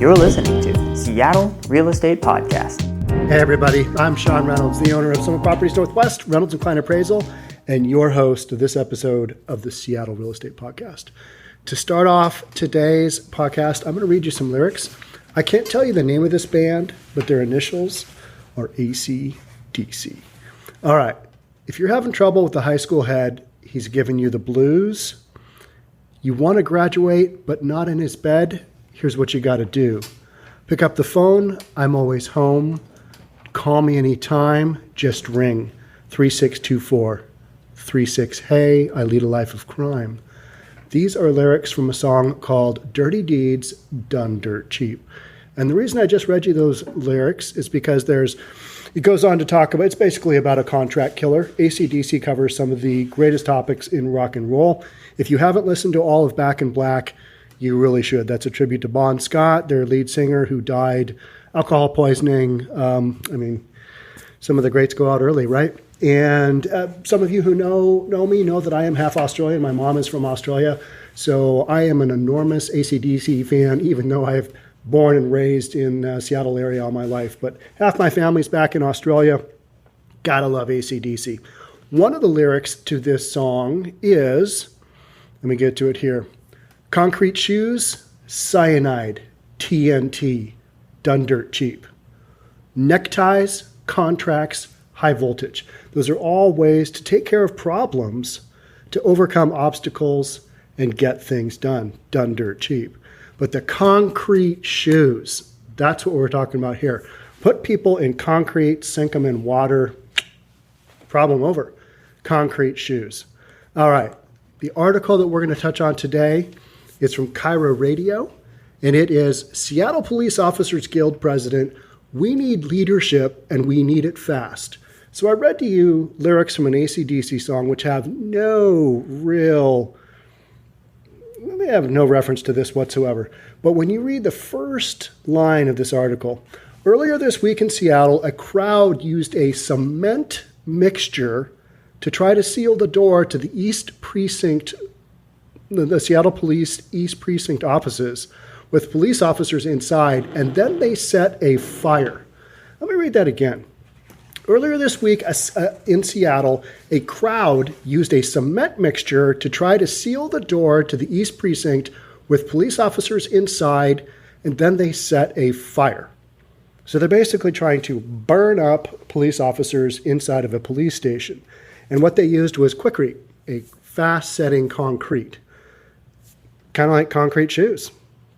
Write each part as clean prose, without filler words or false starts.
You're listening to Seattle Real Estate Podcast. Hey everybody, I'm Sean Reynolds, the owner of Summit Properties Northwest, Reynolds and Kline Appraisal, and your host of this episode of the Seattle Real Estate Podcast. To start off today's podcast, I'm going to read you some lyrics. I can't tell you the name of this band, but their initials are AC/DC. All right, if you're having trouble with the high school head, he's giving you the blues. You want to graduate, but not in his bed? Here's what you got to do. Pick up the phone. I'm always home. Call me anytime. Just ring. 3624-36. Hey, I lead a life of crime. These are lyrics from a song called Dirty Deeds Done Dirt Cheap. And the reason I just read you those lyrics is because it goes on to talk about, it's basically about a contract killer. AC/DC covers some of the greatest topics in rock and roll. If you haven't listened to all of Back in Black, you really should. That's a tribute to Bon Scott, their lead singer, who died alcohol poisoning. Some of the greats go out early, right? And some of you who know me know that I am half Australian. My mom is from Australia. So I am an enormous AC/DC fan, even though I've born and raised in Seattle area all my life. But half my family's back in Australia. Gotta love AC/DC. One of the lyrics to this song is, let me get to it here. Concrete shoes, cyanide, TNT, done dirt cheap. Neckties, contracts, high voltage. Those are all ways to take care of problems, to overcome obstacles, and get things done dirt cheap. But the concrete shoes, that's what we're talking about here. Put people in concrete, sink them in water, problem over. Concrete shoes. All right, the article that we're going to touch on today is from Cairo Radio, and it is Seattle Police Officers Guild President, we need leadership and we need it fast. So I read to you lyrics from an AC/DC song which have no reference to this whatsoever. But when you read the first line of this article, earlier this week in Seattle, a crowd used a cement mixture to try to seal the door to the East Precinct, the Seattle Police East Precinct offices with police officers inside, and then they set a fire. Let me read that again. Earlier this week in Seattle, a crowd used a cement mixture to try to seal the door to the East Precinct with police officers inside, and then they set a fire. So they're basically trying to burn up police officers inside of a police station. And what they used was Quickrete, a fast-setting concrete. Kind of like concrete shoes.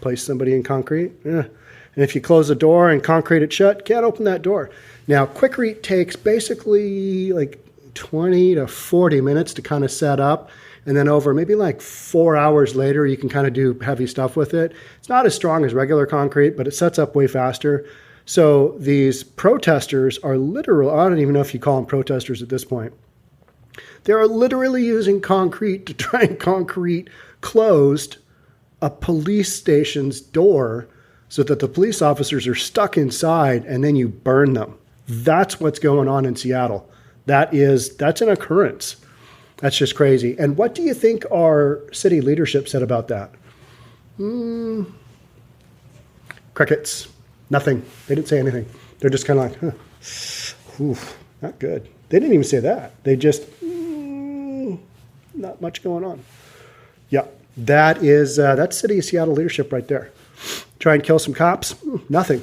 Place somebody in concrete. Yeah. And if you close the door and concrete it shut, can't open that door. Now, Quickrete takes basically like 20 to 40 minutes to kind of set up. And then over maybe like 4 hours later, you can kind of do heavy stuff with it. It's not as strong as regular concrete, but it sets up way faster. So these protesters are literal. I don't even know if you call them protesters at this point. They are literally using concrete to try and concrete closed a police station's door so that the police officers are stuck inside and then you burn them. That's what's going on in Seattle. That's an occurrence. That's just crazy. And what do you think our city leadership said about that? Crickets. Nothing. They didn't say anything. They're just kind of like, not good. They didn't even say that. They just, not much going on. Yeah, that's City of Seattle leadership right there. Try and kill some cops? Nothing.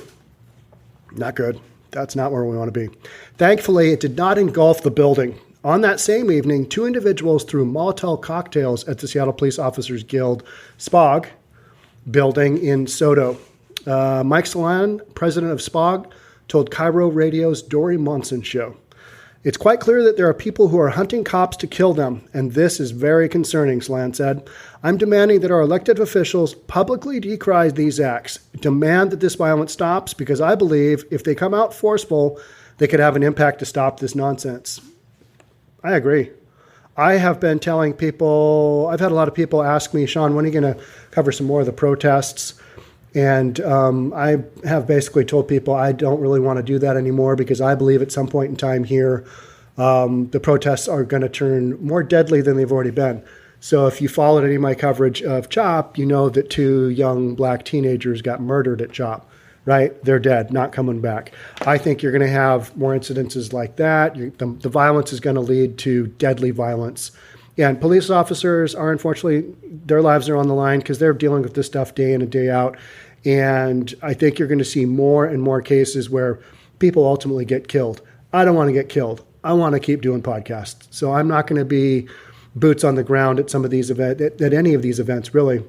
Not good. That's not where we want to be. Thankfully, it did not engulf the building. On that same evening, 2 individuals threw Molotov cocktails at the Seattle Police Officers Guild SPOG building in Soto. Mike Salan, president of SPOG, told Cairo Radio's Dory Monson show. It's quite clear that there are people who are hunting cops to kill them, and this is very concerning, Salan said. I'm demanding that our elected officials publicly decry these acts, demand that this violence stops, because I believe if they come out forceful, they could have an impact to stop this nonsense. I agree. I have been telling people, I've had a lot of people ask me, Sean, when are you going to cover some more of the protests? And I have basically told people I don't really want to do that anymore because I believe at some point in time here, the protests are going to turn more deadly than they've already been. So if you followed any of my coverage of CHOP, you know that 2 young black teenagers got murdered at CHOP, right? They're dead, not coming back. I think you're going to have more incidences like that. The violence is going to lead to deadly violence. And police officers are, unfortunately, their lives are on the line because they're dealing with this stuff day in and day out. And I think you're going to see more and more cases where people ultimately get killed. I don't want to get killed. I want to keep doing podcasts. So I'm not going to be boots on the ground at some of these events, at any of these events, really,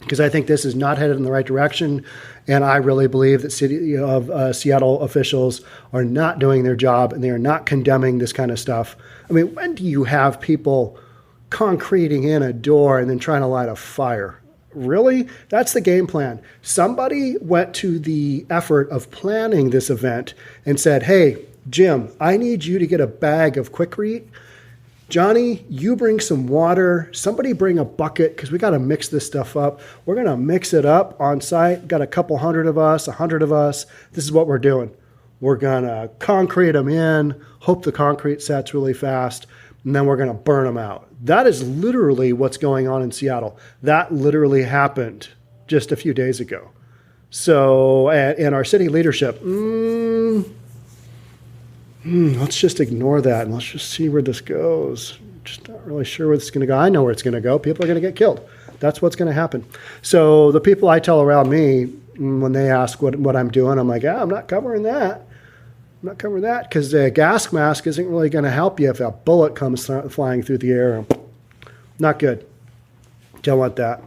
because I think this is not headed in the right direction. And I really believe that city of Seattle officials are not doing their job, and they are not condemning this kind of stuff. I mean, when do you have people concreting in a door and then trying to light a fire? Really? That's the game plan. Somebody went to the effort of planning this event and said, hey, Jim, I need you to get a bag of Quickrete. Johnny, you bring some water. Somebody bring a bucket because we got to mix this stuff up. We're going to mix it up on site. Got a couple hundred of us, 100 of us. This is what we're doing. We're going to concrete them in, hope the concrete sets really fast, and then we're going to burn them out. That is literally what's going on in Seattle. That literally happened just a few days ago. So, and our city leadership, let's just ignore that and let's just see where this goes. Just not really sure where this is going to go. I know where it's going to go. People are going to get killed. That's what's going to happen. So the people I tell around me, when they ask what I'm doing, I'm like, I'm not covering that. I'm not covering that because the gas mask isn't really going to help you if a bullet comes flying through the air. Not good. Don't want that.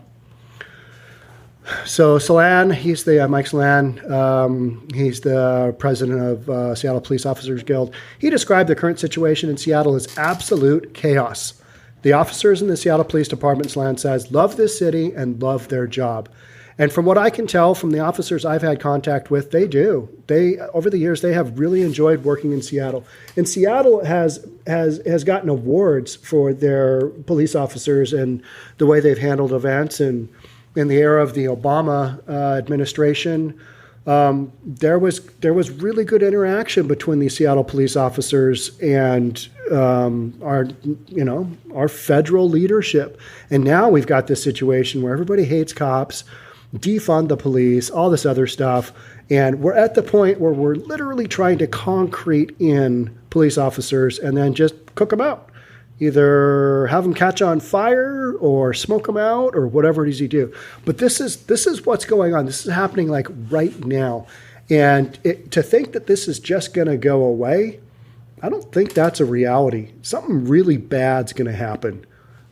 So Salan, he's the Mike Salan, he's the president of Seattle Police Officers Guild. He described the current situation in Seattle as absolute chaos. The officers in the Seattle Police Department, Salan says, love this city and love their job. And from what I can tell from the officers I've had contact with, they do. They, over the years, they have really enjoyed working in Seattle. And Seattle has gotten awards for their police officers and the way they've handled events. And in the era of the Obama administration, there was really good interaction between the Seattle police officers and our federal leadership. And now we've got this situation where everybody hates cops, defund the police, all this other stuff. And we're at the point where we're literally trying to concrete in police officers and then just cook them out. Either have them catch on fire or smoke them out or whatever it is you do. But this is what's going on. This is happening like right now. And to think that this is just going to go away, I don't think that's a reality. Something really bad's going to happen.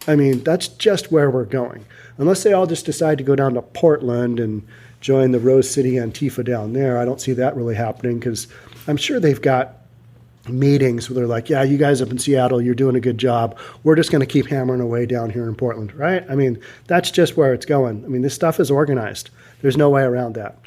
I mean, that's just where we're going. Unless they all just decide to go down to Portland and join the Rose City Antifa down there, I don't see that really happening because I'm sure they've got meetings where they're like, yeah, you guys up in Seattle, you're doing a good job. We're just going to keep hammering away down here in Portland, right? I mean, that's just where it's going. I mean, this stuff is organized. There's no way around that.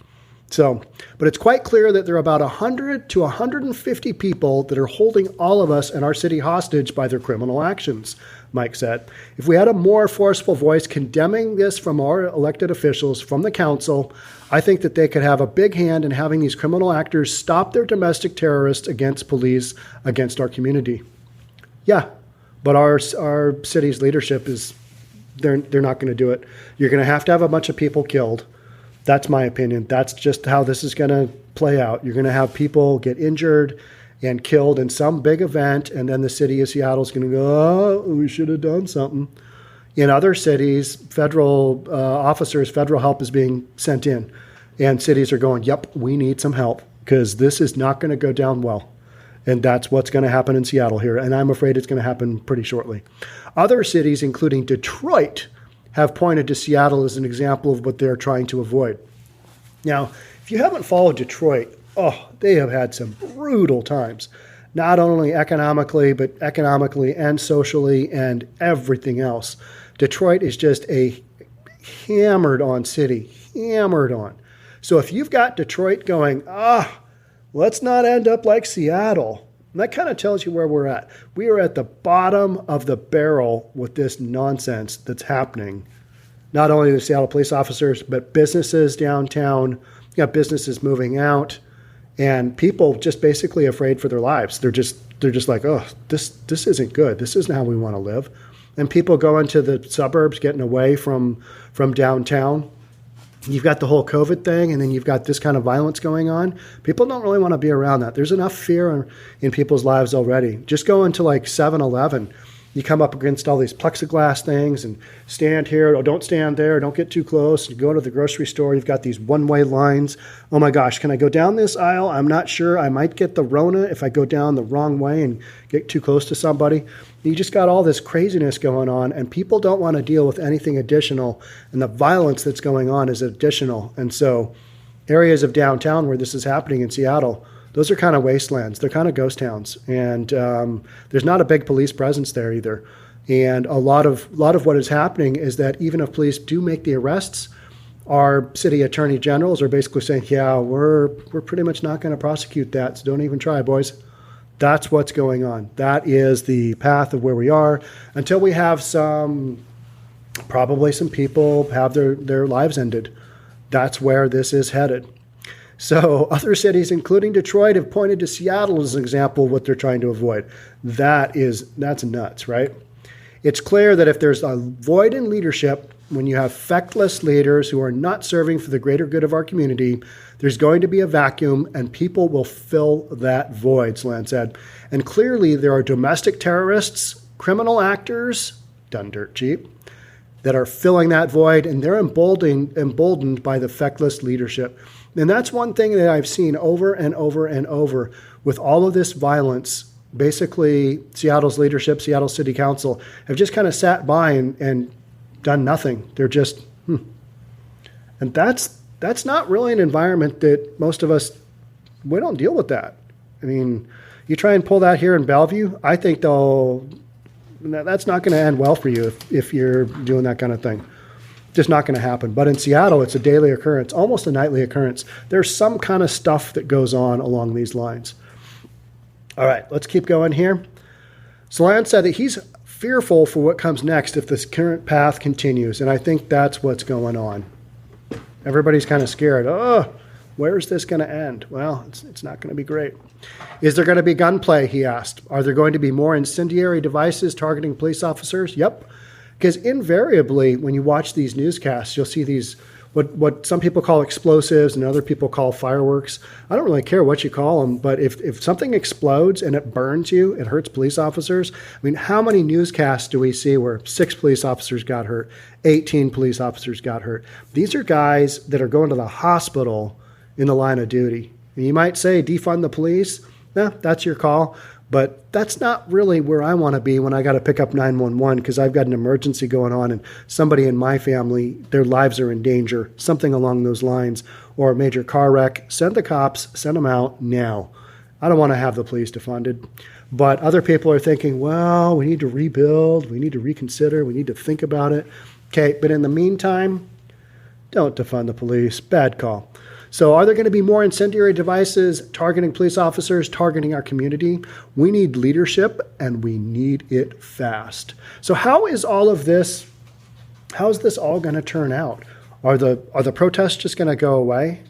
So, but it's quite clear that there are about 100 to 150 people that are holding all of us and our city hostage by their criminal actions, Mike said. If we had a more forceful voice condemning this from our elected officials, from the council, I think that they could have a big hand in having these criminal actors stop their domestic terrorists against police, against our community. Yeah, but our city's leadership is, they're not going to do it. You're going to have a bunch of people killed. That's my opinion. That's just how this is going to play out. You're going to have people get injured and killed in some big event, and then the city of Seattle is going to go, oh, we should have done something. In other cities, federal officers, federal help is being sent in, and cities are going, yep, we need some help because this is not going to go down well. And that's what's going to happen in Seattle here, and I'm afraid it's going to happen pretty shortly. Other cities, including Detroit, have pointed to Seattle as an example of what they're trying to avoid. Now, if you haven't followed Detroit, they have had some brutal times, not only economically, but economically and socially and everything else. Detroit is just a hammered on city, hammered on. So if you've got Detroit going, let's not end up like Seattle, that kind of tells you where we're at. We are at the bottom of the barrel with this nonsense that's happening. Not only the Seattle police officers, but businesses downtown. You got businesses moving out, and people just basically afraid for their lives. They're just like, this isn't good. This isn't how we want to live. and people go into the suburbs getting away from downtown. You've got the whole COVID thing, and then you've got this kind of violence going on. People don't really want to be around that. There's enough fear in people's lives already. Just go into like 7-Eleven. You come up against all these plexiglass things and stand here, or don't stand there, don't get too close. You go to the grocery store, you've got these one-way lines. Oh my gosh, can I go down this aisle? I'm not sure. I might get the Rona if I go down the wrong way and get too close to somebody. You just got all this craziness going on, and people don't want to deal with anything additional, and the violence that's going on is additional. And so areas of downtown where this is happening in Seattle, those are kind of wastelands. They're kind of ghost towns, and there's not a big police presence there either. And a lot of what is happening is that even if police do make the arrests, our city attorney generals are basically saying, "Yeah, we're pretty much not going to prosecute that, so don't even try, boys." That's what's going on. That is the path of where we are until we have probably some people have their lives ended. That's where this is headed. So other cities, including Detroit, have pointed to Seattle as an example of what they're trying to avoid. That's nuts, right? It's clear that if there's a void in leadership, when you have feckless leaders who are not serving for the greater good of our community, there's going to be a vacuum, and people will fill that void, Slan said. And clearly there are domestic terrorists, criminal actors, done dirt cheap, that are filling that void, and they're emboldened by the feckless leadership. And that's one thing that I've seen over and over and over with all of this violence. Basically, Seattle's leadership, Seattle City Council, have just kind of sat by and done nothing. They're just, And that's not really an environment that most of us, we don't deal with that. I mean, you try and pull that here in Bellevue, I think that's not going to end well for you if you're doing that kind of thing. Just not going to happen. But in Seattle, it's a daily occurrence, almost a nightly occurrence. There's some kind of stuff that goes on along these lines. All right, let's keep going here. Solan said that he's fearful for what comes next if this current path continues, and I think that's what's going on. Everybody's kind of scared. Oh, where's this going to end? Well, it's not going to be great. Is there going to be gunplay, he asked. Are there going to be more incendiary devices targeting police officers? Yep. Because invariably, when you watch these newscasts, you'll see these, what some people call explosives and other people call fireworks. I don't really care what you call them, but if something explodes and it burns you, it hurts police officers. I mean, how many newscasts do we see where 6 police officers got hurt, 18 police officers got hurt? These are guys that are going to the hospital in the line of duty. And you might say, defund the police. That's your call. But that's not really where I want to be when I got to pick up 911 because I've got an emergency going on and somebody in my family, their lives are in danger, something along those lines, or a major car wreck. Send the cops, send them out now. I don't want to have the police defunded. But other people are thinking, well, we need to rebuild, we need to reconsider, we need to think about it. Okay, but in the meantime, don't defund the police. Bad call. So are there going to be more incendiary devices targeting police officers, targeting our community? We need leadership, and we need it fast. So how is all of this, how is this all going to turn out? Are the protests just going to go away?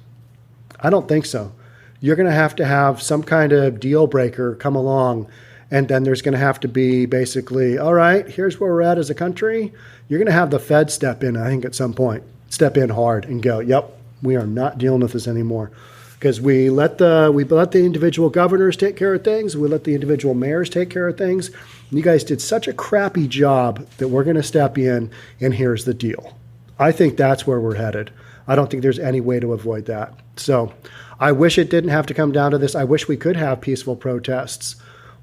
I don't think so. You're going to have some kind of deal breaker come along, and then there's going to have to be basically, all right, here's where we're at as a country. You're going to have the Fed step in, I think, at some point. Step in hard and go, yep. We are not dealing with this anymore because we let the individual governors take care of things. We let the individual mayors take care of things. You guys did such a crappy job that we're going to step in, and here's the deal. I think that's where we're headed. I don't think there's any way to avoid that. So I wish it didn't have to come down to this. I wish we could have peaceful protests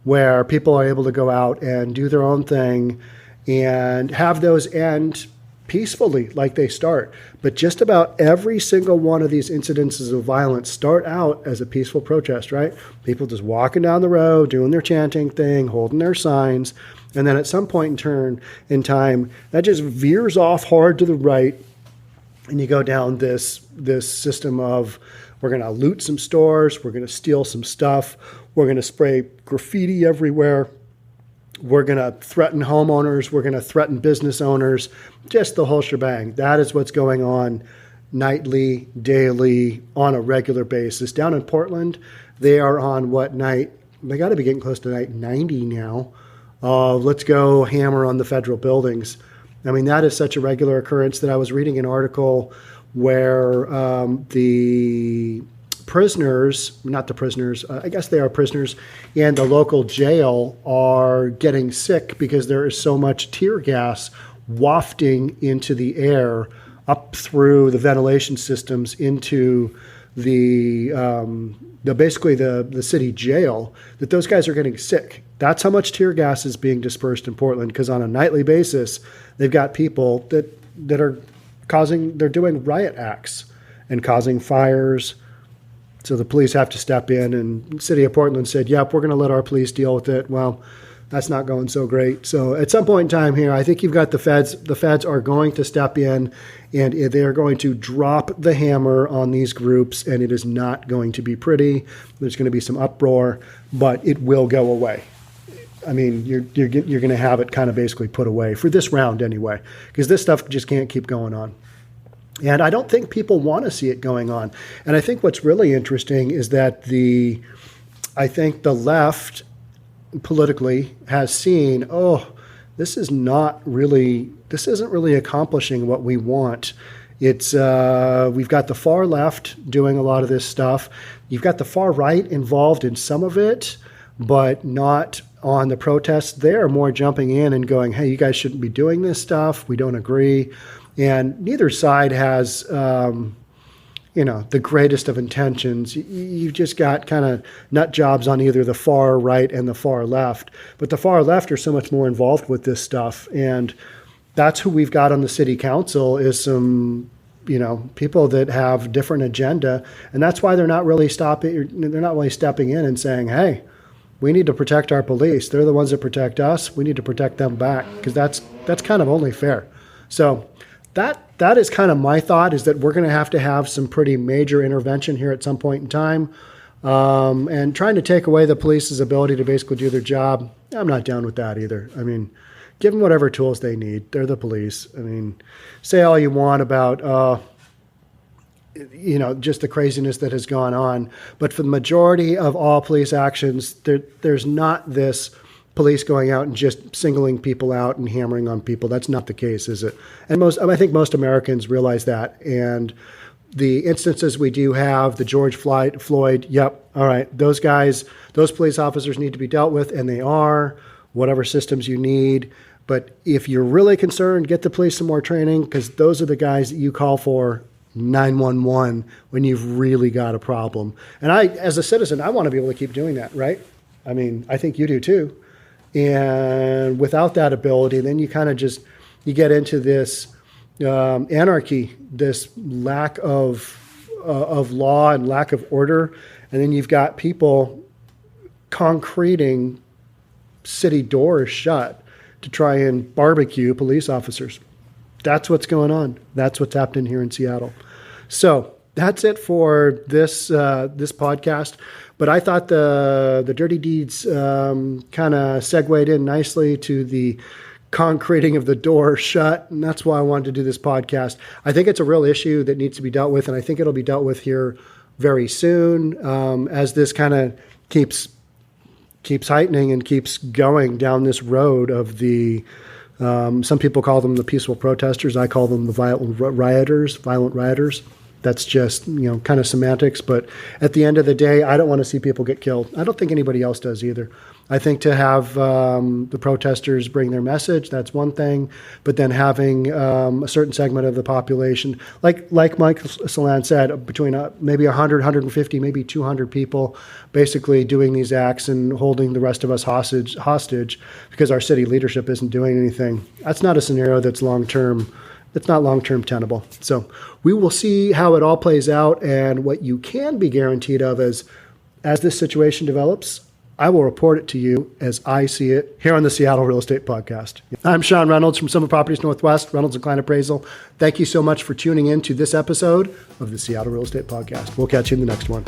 where people are able to go out and do their own thing and have those end peacefully like they start. But just about every single one of these incidences of violence start out as a peaceful protest, right? People just walking down the road, doing their chanting thing, holding their signs. And then at some point in time, that just veers off hard to the right. And you go down this system of, we're going to loot some stores, we're going to steal some stuff, we're going to spray graffiti everywhere, we're going to threaten homeowners, we're going to threaten business owners, just the whole shebang. That is what's going on nightly, daily, on a regular basis. Down in Portland, they are on what night? They got to be getting close to night 90 now let's go hammer on the federal buildings. I mean, that is such a regular occurrence that I was reading an article where the prisoners, not the prisoners, I guess they are prisoners, and the local jail are getting sick because there is so much tear gas wafting into the air up through the ventilation systems into basically the city jail, that those guys are getting sick. That's how much tear gas is being dispersed in Portland, because on a nightly basis, they've got people that are they're doing riot acts and causing fires. So the police have to step in, and the city of Portland said, yep, we're going to let our police deal with it. Well, that's not going so great. So at some point in time here, I think you've got the feds. The feds are going to step in, and they are going to drop the hammer on these groups, and it is not going to be pretty. There's going to be some uproar, but it will go away. I mean, you're going to have it kind of basically put away for this round anyway, because this stuff just can't keep going on. And I don't think people want to see it going on. And I think what's really interesting is that I think the left politically has seen, this isn't really accomplishing what we want. It's we've got the far left doing a lot of this stuff. You've got the far right involved in some of it, but not on the protests. They're more jumping in and going, hey, you guys shouldn't be doing this stuff. We don't agree. And neither side has, the greatest of intentions. You've just got kind of nut jobs on either the far right and the far left. But the far left are so much more involved with this stuff. And that's who we've got on the city council, is some, people that have different agenda. And that's why they're not really stepping in and saying, hey, we need to protect our police. They're the ones that protect us. We need to protect them back, because that's kind of only fair. So that is kind of my thought, is that we're going to have some pretty major intervention here at some point in time. And trying to take away the police's ability to basically do their job, I'm not down with that either. I mean, give them whatever tools they need. They're the police. I mean, say all you want about, just the craziness that has gone on. But for the majority of all police actions, there's not this police going out and just singling people out and hammering on people. That's not the case, is it? And I think most Americans realize that. And the instances we do have, the George Floyd, yep, all right, those guys, those police officers need to be dealt with, and they are, whatever systems you need. But if you're really concerned, get the police some more training, because those are the guys that you call for 911 when you've really got a problem. And I, as a citizen, I want to be able to keep doing that, right? I mean, I think you do too. And without that ability, then you kind of you get into this anarchy, this lack of law and lack of order. And then you've got people concreting city doors shut to try and barbecue police officers. That's what's going on. That's what's happening here in Seattle. So that's it for this podcast. But I thought the dirty deeds kind of segued in nicely to the concreting of the door shut, and that's why I wanted to do this podcast. I think it's a real issue that needs to be dealt with, and I think it'll be dealt with here very soon, as this kind of keeps heightening and keeps going down this road of the some people call them the peaceful protesters. I call them the violent rioters. That's just, kind of semantics. But at the end of the day, I don't want to see people get killed. I don't think anybody else does either. I think to have the protesters bring their message, that's one thing. But then having a certain segment of the population, like Mike Salan said, between maybe 100, 150, maybe 200 people basically doing these acts and holding the rest of us hostage because our city leadership isn't doing anything. That's not a scenario that's long-term. It's not long-term tenable. So we will see how it all plays out, and what you can be guaranteed of as this situation develops, I will report it to you as I see it here on the Seattle Real Estate Podcast. I'm Sean Reynolds from Summer Properties Northwest, Reynolds and Kline Appraisal. Thank you so much for tuning in to this episode of the Seattle Real Estate Podcast. We'll catch you in the next one.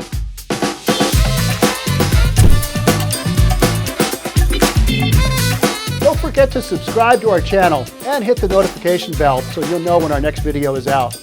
Don't forget to subscribe to our channel and hit the notification bell so you'll know when our next video is out.